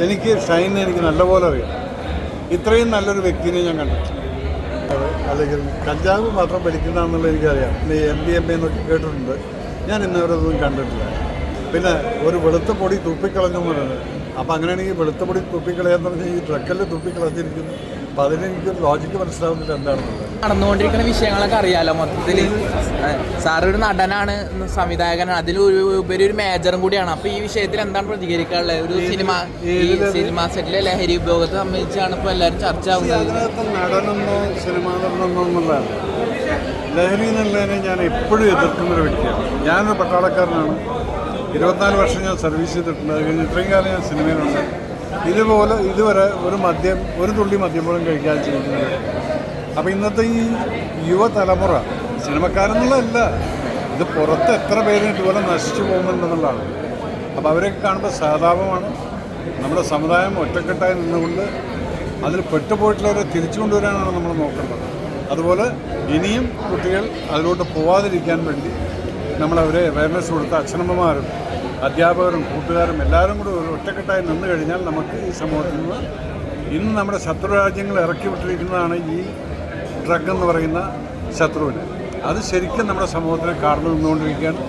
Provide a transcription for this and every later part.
എനിക്ക് ഷൈനെ എനിക്ക് നല്ലപോലെ അറിയാം. ഇത്രയും നല്ലൊരു വ്യക്തിനെ ഞാൻ കണ്ടിട്ടില്ല. അല്ലെങ്കിൽ കഞ്ചാവ് മാത്രം വലിക്കുന്നതാണെന്നുള്ളത് എനിക്കറിയാം. MDMA എന്നൊക്കെ കേട്ടിട്ടുണ്ട്. ഞാൻ ഇന്നവരൊന്നും കണ്ടിട്ടില്ല. പിന്നെ ഒരു വെളുത്ത പൊടി തുപ്പിക്കളഞ്ഞു എന്നുള്ളത്. അപ്പോൾ അങ്ങനെയാണെങ്കിൽ വെളുത്ത പൊടി തുപ്പിക്കളയാന്ന് പറഞ്ഞാൽ ഈ ട്രക്കല്ല് തുപ്പിക്കളഞ്ഞിരിക്കുന്നു. അപ്പോൾ അതിനെനിക്കൊരു ലോജിക്ക് മനസ്സിലാവുന്നില്ല എന്താണെന്നുള്ളത്. നടന്നുകൊണ്ടിരിക്കുന്ന വിഷയങ്ങളൊക്കെ അറിയാലോ. മൊത്തത്തിൽ സാറൊരു നടനാണ്, സംവിധായകനാണ്, അതിലുപരി ഒരു മേജറും കൂടിയാണ്. അപ്പോൾ ഈ വിഷയത്തിൽ എന്താണ് പ്രതികരിക്കാനുള്ളത്? ഒരു സിനിമ സെറ്റിലെ ലഹരി ഉപയോഗത്തെ സംബന്ധിച്ചാണ് ഇപ്പോൾ എല്ലാവരും ചർച്ച ആവുന്നത്. അതിനകത്ത് നടനെന്നോ സിനിമാ നടനെന്നോ എന്നുള്ളതാണ്. ലഹരി എന്നുള്ളതിനെ ഞാൻ എപ്പോഴും എതിർക്കുന്നൊരു വ്യക്തിയാണ്. ഞാനൊരു പട്ടാളക്കാരനാണ്. 24 വർഷം ഞാൻ സർവീസ് ചെയ്തിട്ടുണ്ട്. അത് കഴിഞ്ഞ് ഇത്രയും കാലം ഞാൻ സിനിമയിലുണ്ട്. ഇതുവരെ ഒരു തുള്ളി മദ്യം പോലും കഴിക്കാൻ ചെയ്യുന്നത്. അപ്പോൾ ഇന്നത്തെ ഈ യുവതലമുറ സിനിമക്കാരെന്നുള്ളതല്ല, ഇത് പുറത്ത് എത്ര പേര് ഇതുപോലെ നശിച്ചു പോകുന്നുണ്ടെന്നുള്ളതാണ്. അപ്പോൾ അവരെയൊക്കെ കാണുമ്പോൾ സഹതാപമാണ്. നമ്മുടെ സമുദായം ഒറ്റക്കെട്ടായി നിന്നുകൊണ്ട് അതിൽ പെട്ടുപോയിട്ടുള്ളവരെ തിരിച്ചു കൊണ്ടുവരാനാണ് നമ്മൾ നോക്കേണ്ടത്. അതുപോലെ ഇനിയും കുട്ടികൾ അതിലോട്ട് പോവാതിരിക്കാൻ വേണ്ടി നമ്മളവരെ അവയർനെസ് കൊടുത്ത അച്ഛനമ്മമാരും അധ്യാപകരും കൂട്ടുകാരും എല്ലാവരും കൂടി ഒരു ഒറ്റക്കെട്ടായി നിന്ന് കഴിഞ്ഞാൽ നമുക്ക് ഈ സമൂഹത്തിൽ നിന്ന് ഇന്ന് നമ്മുടെ ശത്രു രാജ്യങ്ങൾ ഇറക്കി വിട്ടിരിക്കുന്നതാണ് ഈ ഡ്രഗ് എന്ന് പറയുന്ന ശത്രുവിന്. അത് ശരിക്കും നമ്മുടെ സമൂഹത്തിന് കാർന്നു നിന്നുകൊണ്ടിരിക്കുകയാണ്.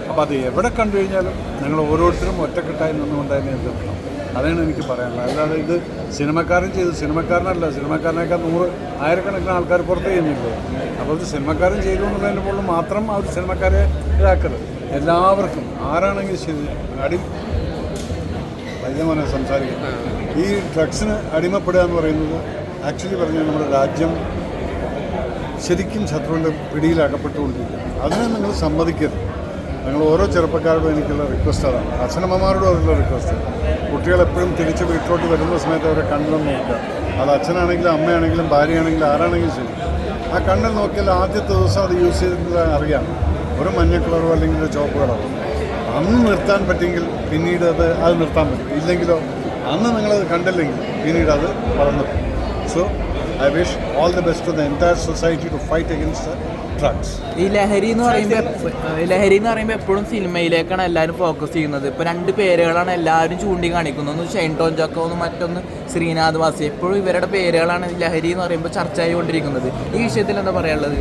അപ്പോൾ അത് എവിടെ കണ്ടു കഴിഞ്ഞാലും ഞങ്ങൾ ഓരോരുത്തരും ഒറ്റക്കെട്ടായി നിന്നുകൊണ്ട് തന്നെ എതിർക്കണം. അതാണ് എനിക്ക് പറയാനുള്ളത്. അല്ലാതെ ഇത് സിനിമക്കാരൻ ചെയ്തു, സിനിമക്കാരനേക്കാൾ 100,000 ആൾക്കാർ പുറത്ത് ചെയ്യുന്നില്ലേ. അപ്പോൾ ഇത് സിനിമക്കാരൻ ചെയ്തു എന്നുള്ളതിൻ്റെ മുകളിൽ മാത്രം അവർ സിനിമക്കാരെ ഇതാക്കരുത്. എല്ലാവർക്കും ആരാണെങ്കിലും ശരി വൈദ്യമോനെ സംസാരിക്കുന്നത് ഈ ഡ്രഗ്സിന് അടിമപ്പെടുക എന്ന് പറയുന്നത് ആക്ച്വലി പറഞ്ഞാൽ നമ്മുടെ രാജ്യം ശരിക്കും ശത്രുവിൻ്റെ പിടിയിലകപ്പെട്ടുകൊണ്ടിരിക്കുന്നു. അതിനെ നിങ്ങൾ സമ്മതിക്കരുത്. നിങ്ങൾ ഓരോ ചെറുപ്പക്കാരോടും എനിക്കുള്ള റിക്വസ്റ്റ് അതാണ്. അച്ഛനമ്മമാരോടും അതിലുള്ള റിക്വസ്റ്റ്. കുട്ടികളെപ്പോഴും തിരിച്ച് വീട്ടിലോട്ട് വരുന്ന സമയത്ത് അവരെ കണ്ണിലും നോക്കുക. അത് അച്ഛനാണെങ്കിലും അമ്മയാണെങ്കിലും ഭാര്യയാണെങ്കിലും ആരാണെങ്കിലും ശരി. ആ കണ്ണിൽ നോക്കിയാൽ ആദ്യത്തെ ദിവസം അത് യൂസ് ചെയ്തിട്ട് അറിയാം ഒരു മഞ്ഞ കളറോ അല്ലെങ്കിൽ ഒരു ചുവപ്പ് കളറോ. അന്ന് നിർത്താൻ പറ്റുമെങ്കിൽ പിന്നീട് അത് നിർത്താൻ പറ്റും. ഇല്ലെങ്കിലോ അന്ന് നിങ്ങളത് കണ്ടില്ലെങ്കിൽ പിന്നീട് അത് വളർന്നു. So I wish all the best to the entire society to fight against the drugs. ഈ ലഹരി എന്ന് പറയുമ്പോൾ എപ്പോഴും സിനിമയിലേക്കാണ് എല്ലാവരും ഫോക്കസ് ചെയ്യുന്നത്. ഇപ്പോൾ 2 പേരുകളാണ് എല്ലാവരും ചൂണ്ടിക്കാണിക്കുന്നത്. ഒന്ന് ഷൈൻ ടോം ചാക്കോ, മറ്റൊന്ന് ശ്രീനാഥ് വാസി. എപ്പോഴും ഇവരുടെ പേരുകളാണ് ലഹരി എന്ന് പറയുമ്പോൾ ചർച്ച ആയിക്കൊണ്ടിരിക്കുന്നത്. ഈ വിഷയത്തിൽ എന്താ പറയാനുള്ളത്?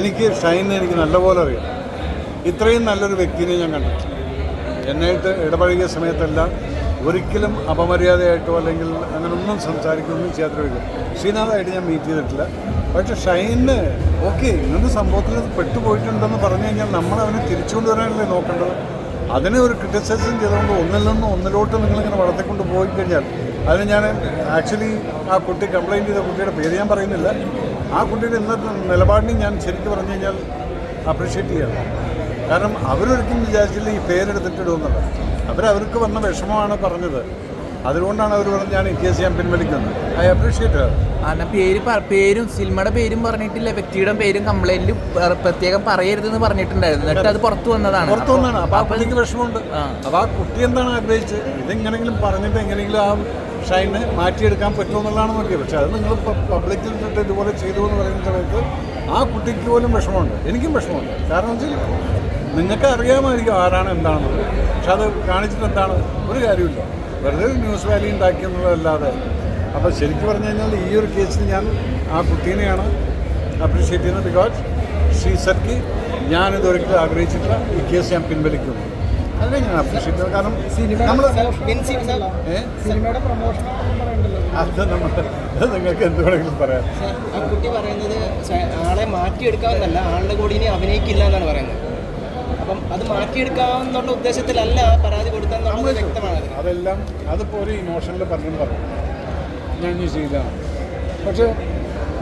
എനിക്ക് ഷൈനെ എനിക്ക് നല്ലപോലെ അറിയാം. ഇത്രയും നല്ലൊരു വ്യക്തിനെ ഞാൻ കണ്ടിട്ടില്ല. എന്നായിട്ട് ഇടപഴകിയ സമയത്തെല്ലാം ഒരിക്കലും അപമര്യാദയായിട്ടോ അല്ലെങ്കിൽ അങ്ങനെയൊന്നും സംസാരിക്കുകയൊന്നും ചെയ്യാത്തൊരു ശ്രീനാഥായിട്ട് ഞാൻ മീറ്റ് ചെയ്തിട്ടില്ല. പക്ഷേ ഷൈന് ഓക്കെ ഇങ്ങനൊരു സംഭവത്തിൽ പെട്ടുപോയിട്ടുണ്ടെന്ന് പറഞ്ഞു കഴിഞ്ഞാൽ നമ്മളവനെ തിരിച്ചു കൊണ്ടുവരാനല്ലേ നോക്കേണ്ടത്. അതിനെ ഒരു ക്രിറ്റിസൈസും ചെയ്തുകൊണ്ട് ഒന്നിലോട്ട് നിങ്ങളിങ്ങനെ വളർത്തിക്കൊണ്ട് പോയി കഴിഞ്ഞാൽ അതിന് ഞാൻ ആക്ച്വലി ആ കുട്ടി കംപ്ലയിൻറ്റ് ചെയ്ത കുട്ടിയുടെ പേര് ഞാൻ പറയുന്നില്ല. ആ കുട്ടിയുടെ ഇന്നത്തെ നിലപാടിനെ ഞാൻ ശരിക്കും പറഞ്ഞു കഴിഞ്ഞാൽ അപ്രീഷിയേറ്റ് ചെയ്യണം. കാരണം അവരൊരിക്കലും വിചാരിച്ചില്ല ഈ പേരെടുത്തിട്ടിടുമെന്നുള്ളത്. അവർക്ക് വന്ന വിഷമമാണ് പറഞ്ഞത്. അതുകൊണ്ടാണ് അവർ പറഞ്ഞത് ഞാൻ ഈ കേസ് ഞാൻ പിൻവലിക്കുന്നത്. I appreciate. പേരും സിനിമയുടെ പേരും പറഞ്ഞിട്ടില്ല, വ്യക്തിയുടെ പേരും കംപ്ലൈന്റിൽ പ്രത്യേകം പറയരുതെന്ന് പറഞ്ഞിട്ടുണ്ടായിരുന്നു. എന്നിട്ട് അത് പുറത്തു വന്നതാണ്. അപ്പോൾ ആ കുട്ടിക്ക് വിഷമമുണ്ട്. അപ്പോൾ ആ കുട്ടി എന്താണ് ആഗ്രഹിച്ചത്? ഇതെങ്ങനെങ്കിലും പറഞ്ഞിട്ട് എങ്ങനെയെങ്കിലും ആ ഷൈനെ മാറ്റിയെടുക്കാൻ പറ്റുമെന്നുള്ളതാണ് നോക്കിയത്. പക്ഷേ അത് നിങ്ങൾ പബ്ലിക്കിൽ നിന്നിട്ട് ഇതുപോലെ ചെയ്തു എന്ന് പറയുന്ന സമയത്ത് ആ കുട്ടിക്ക് പോലും വിഷമമുണ്ട്, എനിക്കും വിഷമമുണ്ട്. കാരണം വെച്ചാൽ നിങ്ങൾക്ക് അറിയാമായിരിക്കും ആരാണ് എന്താണെന്നുള്ളത്. പക്ഷെ അത് കാണിച്ചിട്ട് എന്താണ് ഒരു കാര്യമില്ല. വെറുതെ ഒരു ന്യൂസ് വാല്യൂ ഉണ്ടാക്കിയെന്നുള്ളതല്ലാതെ. അപ്പോൾ ശരിക്കും പറഞ്ഞു കഴിഞ്ഞാൽ ഈ ഒരു കേസിൽ ഞാൻ ആ കുട്ടീനെയാണ് അപ്രീഷിയേറ്റ് ചെയ്യുന്നത്. ബിക്കോസ് ശ്രീ സർക്കി ഞാനിതൊരിക്കലും ആഗ്രഹിച്ചിട്ടില്ല. ഈ കേസ് ഞാൻ പിൻവലിക്കുന്നു. അതിനെ ഞാൻ അപ്രീഷിയേറ്റ് ചെയ്യുന്നത്. കാരണം നമ്മൾ അത് നിങ്ങൾക്ക് എന്ത് വേണമെങ്കിലും പറയാം. ആ കുട്ടി പറയുന്നത് ആളെ മാറ്റിയെടുക്കാമെന്നല്ല, ആളുടെ കൂടി ഇനി അഭിനയിക്കില്ല എന്നാണ് പറയുന്നത്. അപ്പം അത് മാറ്റിയെടുക്കാമെന്നുള്ള ഉദ്ദേശത്തിലല്ല പരാതി കൊടുത്തതെന്നുള്ളത് വ്യക്തമാണ്. അതെല്ലാം അതിപ്പോൾ ഒരു ഇമോഷനിൽ പലരും പറഞ്ഞു ഞാൻ ഇനി ചെയ്തതാണ്. പക്ഷേ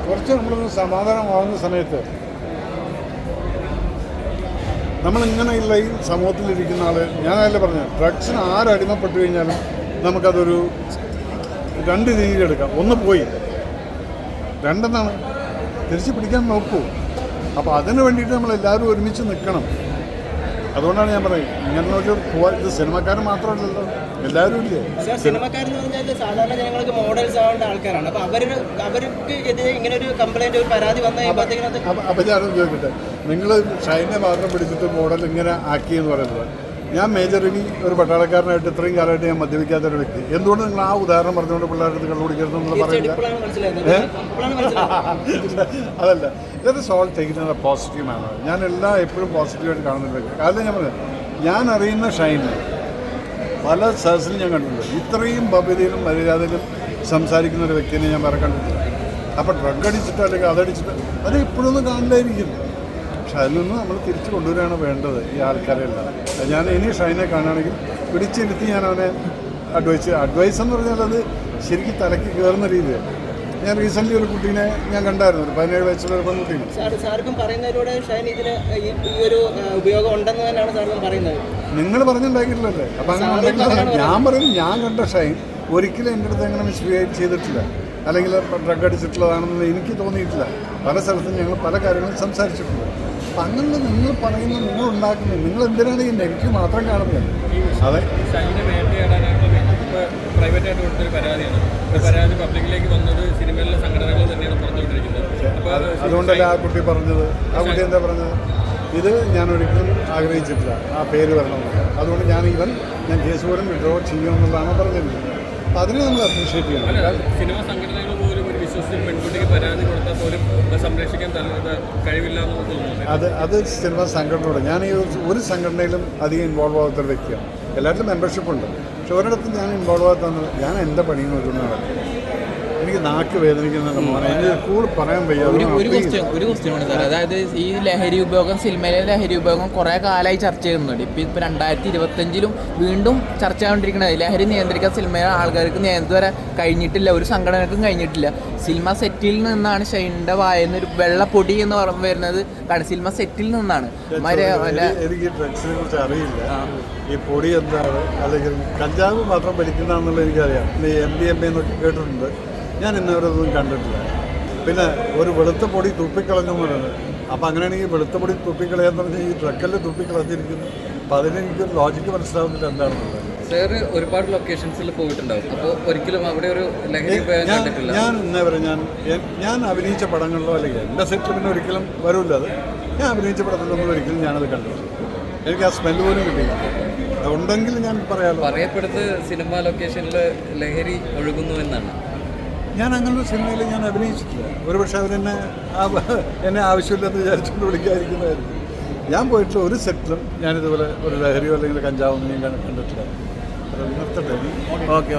കുറച്ച് നമ്മളൊന്ന് സമാധാനമാകുന്ന സമയത്ത് നമ്മളിങ്ങനെയുള്ള ഈ സമൂഹത്തിലിരിക്കുന്ന ആൾ ഞാനല്ലേ പറഞ്ഞത് ഡ്രഗ്സിന് ആരടിമപ്പെട്ടു കഴിഞ്ഞാലും നമുക്കതൊരു 2 രീതിയിലെടുക്കാം. ഒന്ന് പോയി, 2 തിരിച്ച് പിടിക്കാൻ നോക്കൂ. അപ്പോൾ അതിന് വേണ്ടിയിട്ട് നമ്മളെല്ലാവരും ഒരുമിച്ച് നിൽക്കണം. അതുകൊണ്ടാണ് ഞാൻ പറയുന്നത് ഇങ്ങനൊരു ഇത് സിനിമക്കാരൻ മാത്രമല്ലല്ലോ, എല്ലാവരും ഇല്ലേ. സിനിമക്കാരെന്ന് പറഞ്ഞാൽ സാധാരണ ജനങ്ങൾക്ക് മോഡൽസ് ആവേണ്ട ആൾക്കാരാണ്. അപ്പോൾ അവർക്ക് എതിരെ ഇങ്ങനെ ഒരു കംപ്ലൈൻറ്റ്, ഒരു പരാതി വന്നു കഴിയുമ്പോഴത്തേക്കിനകത്ത് അപ്പോൾ ഞാനൊന്ന് ചോദിക്കട്ടെ, നിങ്ങൾ ഷൈനെ മാത്രം പിടിച്ചിട്ട് മോഡൽ ഇങ്ങനെ ആക്കിയെന്ന് പറയുന്നത് ഞാൻ മേജർ രവി ഒരു പട്ടാളക്കാരനായിട്ട് ഇത്രയും കാലമായിട്ട് ഞാൻ മദ്യപിക്കാത്തൊരു വ്യക്തി. എന്തുകൊണ്ട് നിങ്ങൾ ആ ഉദാഹരണം പറഞ്ഞുകൊണ്ട് പിള്ളേരുടെ അടുത്ത് കണ്ടുപിടിക്കരുതെന്നുള്ള പറയില്ല? അതല്ല, ഇതൊരു സോൾവ് ചെയ്യുന്ന പോസിറ്റീവ് മാനർ. ഞാൻ എപ്പോഴും പോസിറ്റീവായിട്ട് കാണുന്ന വ്യക്തി. കാരണം ഞാൻ പറഞ്ഞത്, ഞാൻ അറിയുന്ന ഷൈന് പല സദസ്സിലും ഞാൻ കണ്ടിട്ടുണ്ട്. ഇത്രയും ഭവ്യതയിലും മര്യാദയിലും സംസാരിക്കുന്ന ഒരു വ്യക്തിനെ ഞാൻ വേറെ കണ്ടിട്ടില്ല. അപ്പോൾ ഡ്രഗ് അടിച്ചിട്ടോ അല്ലെങ്കിൽ അതടിച്ചിട്ടോ അത് ഇപ്പോഴൊന്നും കാണില്ലായിരിക്കും. പക്ഷെ അതിൽ നിന്ന് നമ്മൾ തിരിച്ചു കൊണ്ടുവരികയാണ് വേണ്ടത് ഈ ആൾക്കാരെല്ലാം. ഞാൻ ഇനി ഷൈനെ കാണുകയാണെങ്കിൽ പിടിച്ചിരുത്തി ഞാൻ അവനെ അഡ്വൈസ് എന്ന് പറഞ്ഞാൽ അത് ശരിക്കും തലയ്ക്ക് കയറുന്ന രീതിയാണ്. ഞാൻ റീസെൻ്റ്ലി ഒരു കുട്ടീനെ ഞാൻ കണ്ടായിരുന്നു, ഒരു 17 വയസ്സുള്ള ഒരു പെൺകുട്ടീനെ. സാർക്കും പറയുന്നതിലൂടെ ഷൈൻ ഇതിന് ഈ ഒരു ഉപയോഗം ഉണ്ടെന്ന് തന്നെയാണ് സാർക്കും പറയുന്നത്. നിങ്ങൾ പറഞ്ഞുണ്ടാക്കിയിട്ടില്ലല്ലേ? അപ്പം അങ്ങനെ ഞാൻ പറയും, ഞാൻ കണ്ട ഷൈൻ ഒരിക്കലും എൻ്റെ അടുത്ത് അങ്ങനെ മിസ്ബിഹേവ് ചെയ്തിട്ടില്ല, അല്ലെങ്കിൽ ഡ്രഗ് അടിച്ചിട്ടുള്ളതാണെന്ന് എനിക്ക് തോന്നിയിട്ടില്ല. പല സ്ഥലത്തും ഞങ്ങൾ പല കാര്യങ്ങളും സംസാരിച്ചിട്ടുണ്ട്. അപ്പം അങ്ങനെ നിങ്ങൾ പറയുന്ന, നിങ്ങൾ ഉണ്ടാക്കുന്നത്, നിങ്ങൾ എന്തിനാണ് ഈ നെഗറ്റീവ് മാത്രം കാണുന്നത്? അതെ, പ്രൈവറ്റായിട്ട് കൊടുത്തൊരു പരാതിയാണ്. പരാതി പബ്ലിക്കിലേക്ക് വന്നത് സിനിമയിലെ സംഘടനകൾ തന്നെയാണ് പറഞ്ഞുകൊണ്ടിരിക്കുന്നത്. അതുകൊണ്ടല്ല ആ കുട്ടി പറഞ്ഞത്. ആ കുട്ടി എന്താ പറഞ്ഞത്? ഇത് ഞാൻ ഒരിക്കലും ആഗ്രഹിച്ചിട്ടില്ല ആ പേര് വരണമെന്ന്. അതുകൊണ്ട് ഞാൻ കേസ് പോലും വിഡ്രോ ചെയ്യുമെന്നുള്ളതാണ് പറഞ്ഞിരുന്നത്. അപ്പം അതിനെ നമ്മൾ അപ്രീഷിയേറ്റ് ചെയ്യണം. സിനിമ സംഘടനകൾ പോലും ഒരു വിശ്വസിച്ച് പെൺകുട്ടിക്ക് പരാതി കൊടുത്താൽ പോലും സംരക്ഷിക്കാൻ കഴിവില്ല എന്ന് തോന്നുന്നു. അത് സിനിമ സംഘടനയോട്, ഞാൻ ഈ ഒരു സംഘടനയിലും അധികം ഇൻവോൾവ് ആകാത്തൊരു വ്യക്തിയാണ്. എല്ലാത്തിലും മെമ്പർഷിപ്പ് ഉണ്ട്, പക്ഷെ ഒരിടത്തും ഞാൻ ഇൻവോൾവ് ആകാത്തത് ഞാൻ എൻ്റെ പണി നോക്കുന്നതാണ്. എനിക്ക് നാക്ക് വേദനിക്കുന്നുണ്ട് മോനെ, എനിക്ക് കൂടുതൽ പറയാൻ വയ്യ. ഒരു ക്വസ്റ്റ്യൻ ഉണ്ട് സാർ. അതായത് ഈ ലഹരി ഉപയോഗം, സിനിമയിലെ ലഹരി ഉപയോഗം കുറേ കാലമായി ചർച്ച ചെയ്യുന്നുണ്ട്. ഇപ്പോൾ 2025 വീണ്ടും ചർച്ച ചെയ്തുകൊണ്ടിരിക്കുന്നത് ലഹരി നിയന്ത്രിക്കാൻ സിനിമയിലെ ആൾക്കാർക്ക് ഇതുവരെ കഴിഞ്ഞിട്ടില്ല, ഒരു സംഘടനക്കും കഴിഞ്ഞിട്ടില്ല. സിനിമ സെറ്റിൽ നിന്നാണ് ഷൈൻ്റെ വായെന്ന് ഒരു വെള്ളപ്പൊടി എന്ന് വരുന്നത്. സിനിമ സെറ്റിൽ നിന്നാണ്. എനിക്ക് ഡ്രഗ്സിനെ കുറിച്ച് അറിയില്ല, ഈ പൊടി എന്താണ് അല്ലെങ്കിൽ കഞ്ചാവ് മാത്രം വലിക്കുന്നതാണെന്നുള്ളത് എനിക്കറിയാം. പിന്നെ MDMA എന്നൊക്കെ കേട്ടിട്ടുണ്ട്. ഞാൻ ഇന്നവരൊന്നും കണ്ടിട്ടില്ല. പിന്നെ ഒരു വെളുത്ത പൊടി തുപ്പിക്കളഞ്ഞു എന്ന് പറയുന്നത്. അപ്പോൾ അങ്ങനെയാണെങ്കിൽ വെളുത്ത പൊടി തുപ്പിക്കളയാന്ന് പറഞ്ഞാൽ ഈ ട്രക്കല്ലേ തുപ്പിക്കളഞ്ഞിരിക്കുന്നു. അപ്പോൾ അതിനെനിക്കൊരു ലോജിക്ക് മനസ്സിലാവുന്നില്ല എന്താണെന്നുള്ളത്. സാർ ഒരുപാട് ലൊക്കേഷൻസിൽ പോയിട്ടുണ്ടാവും, അപ്പോൾ ഒരിക്കലും അവിടെ ഒരു ലഹരി കണ്ടിട്ടില്ല. ഞാൻ ഇന്നേ വരെ ഞാൻ അഭിനയിച്ച പടങ്ങളിലോ അല്ലെങ്കിൽ എൻ്റെ സെറ്റിൽ പിന്നെ ഒരിക്കലും വരില്ല. അത് ഞാൻ അഭിനയിച്ച പടത്തിലൊന്നും ഒരിക്കലും ഞാനത് കണ്ടിട്ടില്ല. എനിക്ക് ആ സ്മെല്ല് പോലും കിട്ടിയില്ല. അതുണ്ടെങ്കിൽ ഞാൻ പറയാമല്ലോ. പറയപ്പെടുന്നത് സിനിമ ലൊക്കേഷനിൽ ലഹരി ഒഴുകുന്നു എന്നാണ്. ഞാൻ അങ്ങനൊരു സിനിമയിൽ ഞാൻ അഭിനയിച്ചിട്ടില്ല. ഒരുപക്ഷെ എന്നെ ആവശ്യമില്ലെന്ന് വിചാരിച്ചുകൊണ്ട് വിളിക്കാതിരിക്കുന്നതായിരുന്നു. ഞാൻ പോയിട്ടുള്ള ഒരു സെറ്റിലും ഞാനിതുപോലെ ഒരു ലഹരിയോ അല്ലെങ്കിൽ കഞ്ചാവൊന്നും ഞാൻ കണ്ടിട്ടില്ല. അത് നിർത്തട്ടെ. ഓക്കെ.